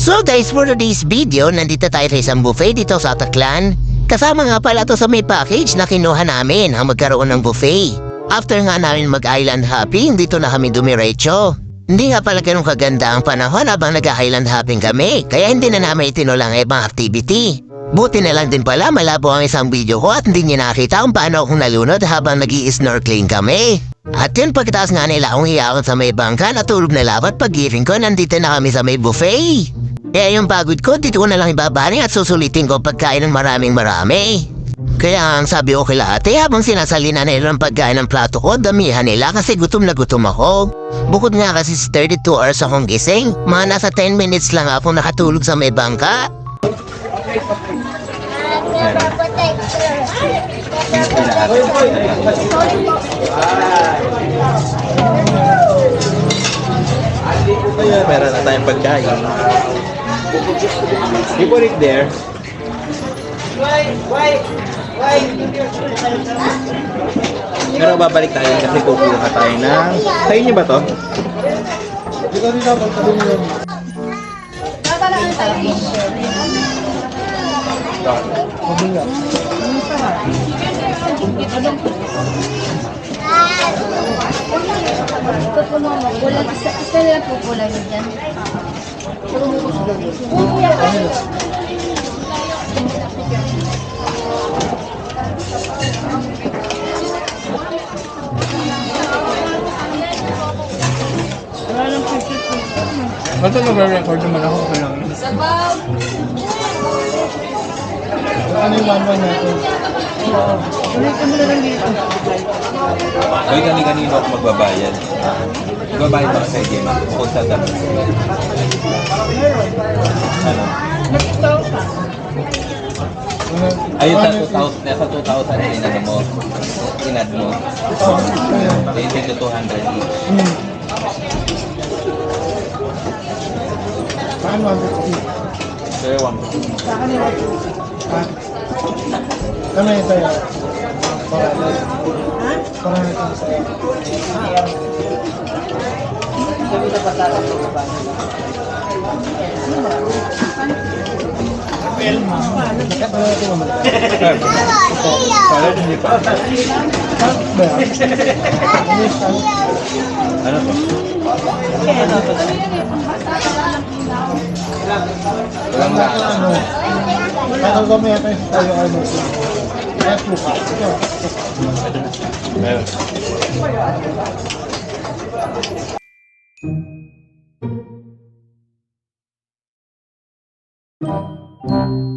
So guys, for today's video, nandito tayo sa isang buffet dito sa Ataklan. Kasama nga pala to sa may package na kinuha namin ang magkaroon ng buffet. After nga namin mag-island hopping, dito na kami dumiretso. Hindi nga pala ganun kaganda ang panahon habang nag-island hopping kami, kaya hindi na namin itinulang ibang activity. Buti na lang din pala malabo ang isang video ko at hindi niya nakita kung paano akong nalunod habang nag-i-snorkeling kami. At yun, pagkatapos nga nila akong hiyakot sa may bangka, natulog na lang at pag-giring ko, nandito na kami sa may buffet. Kaya yung pagod ko, dito ko na lang ibabaling at susulitin ko pagkain ng marami. Kaya ang sabi ko kila ate, habang sinasalina nila ng pagkain ng plato ko, damihan nila kasi gutom na gutom ako. Bukod nga kasi 32 hours akong gising, mga nasa 10 minutes lang akong nakatulog sa may bangka. Meron na tayong pagkain. You put it there. Pero babalik tayo kasi kukuha tayo ng... Sa'yo niyo ba to? Isa lang po kulang dyan. Ba't nag-record naman ako? Sabaw! Ano yung one natin? Hoy, kanino ako magbabayad? Magbabayad ba sa game? Bukod sa dami. Ano? Ayun sa 2,000, nasa 2,000 na inano mo. Inad mo. Ayun dito 200 each. Saan 150? Kaya 150. Ha? Ano yung tayo? Parang ito sa'yo. Para hindi pa. Ano to? Walang lakas. Ano? Ano gamaya tayo sa tayo ano? Kaya suka. Meron. Thank you.